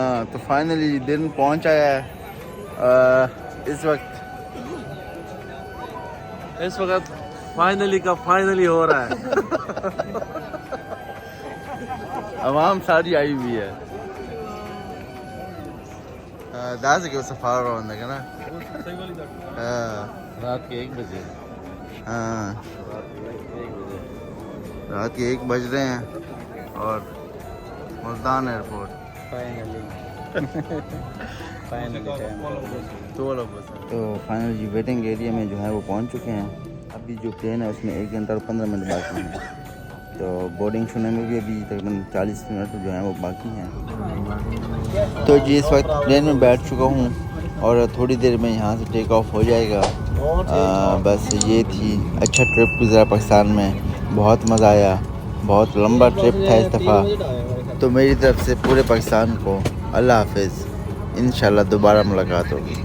हाँ तो फाइनली दिन पहुंच आया है। इस वक्त फाइनली का फाइनली हो रहा है। आवाम सारी आई हुई है। दास के सफार होने का ना रात के 1 बजे। हाँ रात के 1 बज रहे हैं और मुल्तान एयरपोर्ट तो फाइनली वेटिंग एरिया में जो है वो पहुंच चुके हैं। अभी जो प्लेन है उसमें 1 घंटा और 15 मिनट बाकी हैं। तो बोर्डिंग शुरू में भी अभी तकरीबन 40 मिनट जो हैं वो बाकी हैं। तो जी इस वक्त प्लेन में बैठ चुका हूँ और थोड़ी देर में यहाँ से टेक ऑफ हो जाएगा। बस ये थी अच्छा ट्रिप गुजरा पाकिस्तान में, बहुत मज़ा आया। बहुत लंबा ट्रिप था इस दफ़ा। तो मेरी तरफ से पूरे पाकिस्तान को अल्लाह हाफिज़। इंशाल्लाह दोबारा मुलाकात होगी।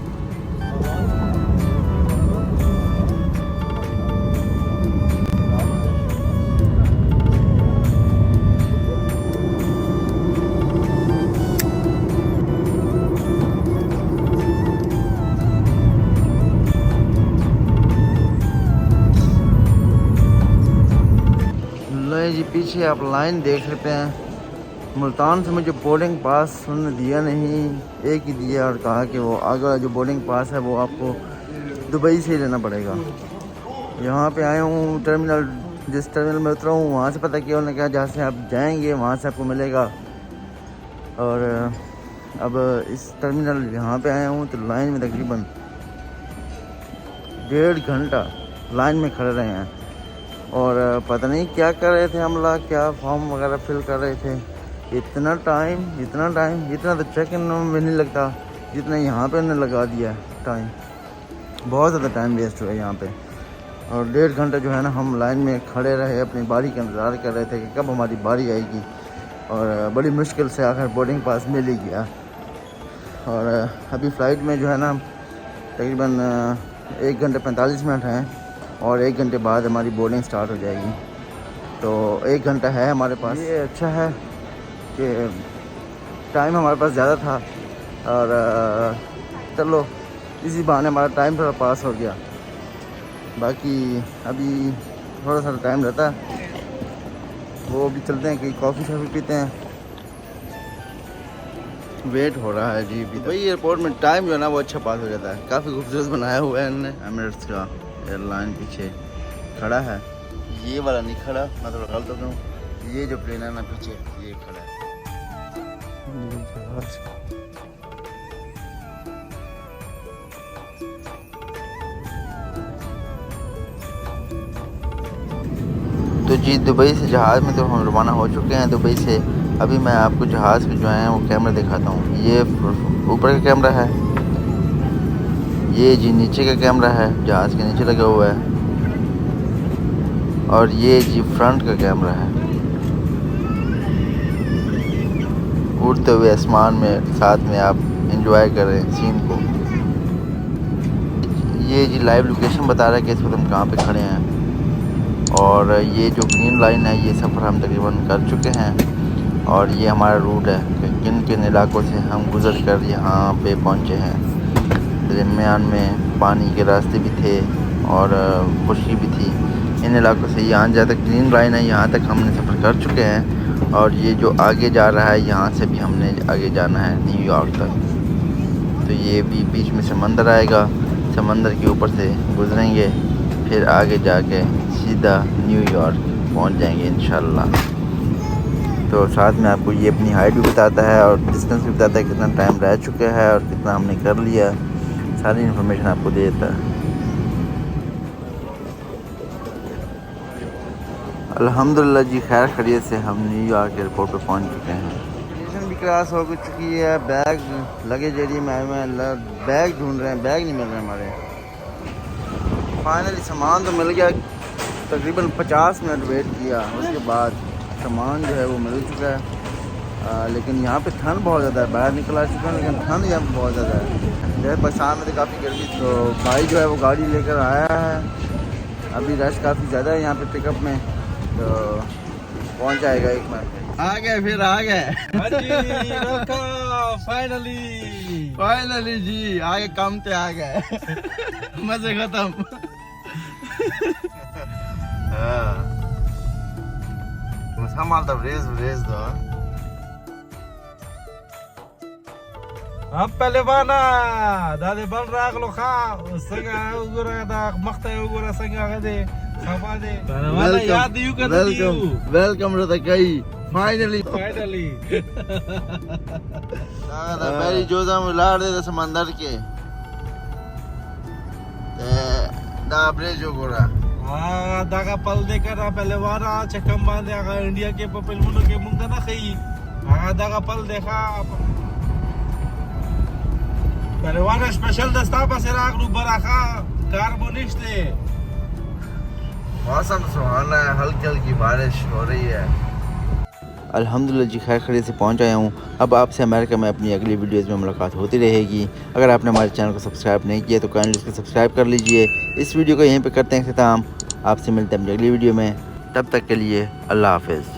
जी पीछे आप लाइन देख सकते हैं। मुल्तान से मुझे बोर्डिंग पास उन्होंने दिया नहीं, एक ही दिया और कहा कि वो आगे वाला जो बोर्डिंग पास है वो आपको दुबई से ही लेना पड़ेगा। यहाँ पे आया हूँ टर्मिनल, जिस टर्मिनल में उतरा हूँ वहाँ से पता किया, उन्होंने कहा जहाँ से आप जाएंगे वहाँ से आपको मिलेगा। और अब इस टर्मिनल यहाँ पे आया हूँ तो लाइन में तकरीबन 1.5 घंटा लाइन में खड़े रहे हैं और पता नहीं क्या कर रहे थे हम लोग, क्या फॉर्म वगैरह फिल कर रहे थे। इतना तो चेक इन में नहीं लगता जितना यहाँ पे उन्होंने लगा दिया टाइम। बहुत ज़्यादा टाइम वेस्ट हुआ यहाँ पे और 1.5 घंटा जो है ना हम लाइन में खड़े रहे, अपनी बारी का इंतज़ार कर रहे थे कि कब हमारी बारी आएगी। और बड़ी मुश्किल से आखिर बोर्डिंग पास मिल ही गया। और अभी फ़्लाइट में जो है ना तकरीबन 1 घंटे 45 मिनट हैं और 1 घंटे बाद हमारी बोर्डिंग स्टार्ट हो जाएगी। तो 1 घंटा है हमारे पास। ये अच्छा है कि टाइम हमारे पास ज़्यादा था और चलो इसी बहाने हमारा टाइम थोड़ा पास हो गया। बाकी अभी थोड़ा सा टाइम रहता है, वो भी चलते हैं कि कॉफ़ी शॉफ़ी पीते हैं। वेट हो रहा है जी अभी भाई एयरपोर्ट में। टाइम जो है ना वो अच्छा पास हो जाता है। काफ़ी खूबसूरत बनाया हुआ है इन्होंने। एमिरेट्स का एयरलाइन पीछे खड़ा है, ये वाला नहीं खड़ा, मैं थोड़ा गलत हो गया हूँ। ये जो प्लेन है ना पीछे ये खड़ा है। तो जी दुबई से जहाज़ में तो हम रवाना हो चुके हैं दुबई से। अभी मैं आपको जहाज़ के जो है वो कैमरा दिखाता हूँ। ये ऊपर का कैमरा है, ये जी नीचे का कैमरा है, जहाज़ के नीचे लगा हुआ है। और ये जी फ्रंट का कैमरा है, उड़ते हुए आसमान में साथ में आप एंजॉय कर रहे हैं सीन को। ये जी लाइव लोकेशन बता रहा है कि इस वक्त हम कहाँ पे खड़े हैं। और ये जो ग्रीन लाइन है ये सफ़र हम तकरीबन कर चुके हैं और ये हमारा रूट है कि किन किन इलाकों से हम गुज़र कर यहाँ पे पहुँचे हैं। दरमियान में पानी के रास्ते भी थे और खुशी भी थी। इन इलाकों से यहाँ जहाँ तक ग्रीन लाइन है यहाँ तक हमने सफ़र कर चुके हैं। और ये जो आगे जा रहा है यहाँ से भी हमने आगे जाना है न्यूयॉर्क तक। तो ये भी बीच में समंदर आएगा, समंदर के ऊपर से गुजरेंगे, फिर आगे जाके सीधा न्यूयॉर्क पहुंच जाएंगे इंशाल्लाह। तो साथ में आपको ये अपनी हाइट भी बताता है और डिस्टेंस भी बताता है, कितना टाइम रह चुका है और कितना हमने कर लिया, सारी इन्फॉर्मेशन आपको दे देता है। अल्हम्दुलिल्लाह जी खैर खैरियत से हम न्यूयॉर्क एयरपोर्ट पर पहुंच चुके हैं। स्टेशन भी क्रॉस हो चुकी है। बैग लगेज एरिया में आए हुए हैं, बैग ढूंढ रहे हैं, बैग नहीं मिल रहे हमारे। फाइनली सामान तो मिल गया, तकरीबन 50 मिनट वेट किया, उसके बाद सामान जो है वो मिल चुका है। लेकिन यहाँ पे ठंड बहुत ज़्यादा है। बाहर निकल आ चुका है लेकिन ठंड यहाँ पे बहुत ज़्यादा है। जैसे पाकिस्तान में तो काफ़ी गर्मी। तो भाई जो है वो गाड़ी लेकर आया है। अभी रश काफ़ी ज़्यादा है यहाँ पे पिकअप में, तो पहुँच जाएगा 1 मिनट में। आ गए फिर आ गए। फाइनली जी आगे काम पे आ गए मजे खत्म संभाल दो रेस दो अब पहले बाना दादे बल राग लो खा संगा उगुरा दा मखता उगुरा संगा गदे खबा दे वाला याद यू कर दियो वेलकम रतकई फाइनली दादा पहली जोजा मुलाड़ दे समंदर के दा ब्रेज गोरा हां दागा पल दे कर पहले वारा चकम बांधे आगा इंडिया के पपल मुनो के मुंगा ना खई हां दागा पल देखा पहले वारा स्पेशल दस्ता पर राग नु बराखा कार्बोनिक्स दे मौसम सुहाना है हल्की हल्की बारिश हो रही है अल्हम्दुलिल्लाह जी खैर खैरियत से पहुंच आया हूँ। अब आपसे अमेरिका में अपनी अगली वीडियोज़ में मुलाकात होती रहेगी। अगर आपने हमारे चैनल को सब्सक्राइब नहीं किया तो काइंडली उसको सब्सक्राइब कर लीजिए। इस वीडियो को यहीं पे करते हैं ख़त्म। आपसे मिलते हैं अपनी अगली वीडियो में, तब तक के लिए अल्लाह हाफ़िज़।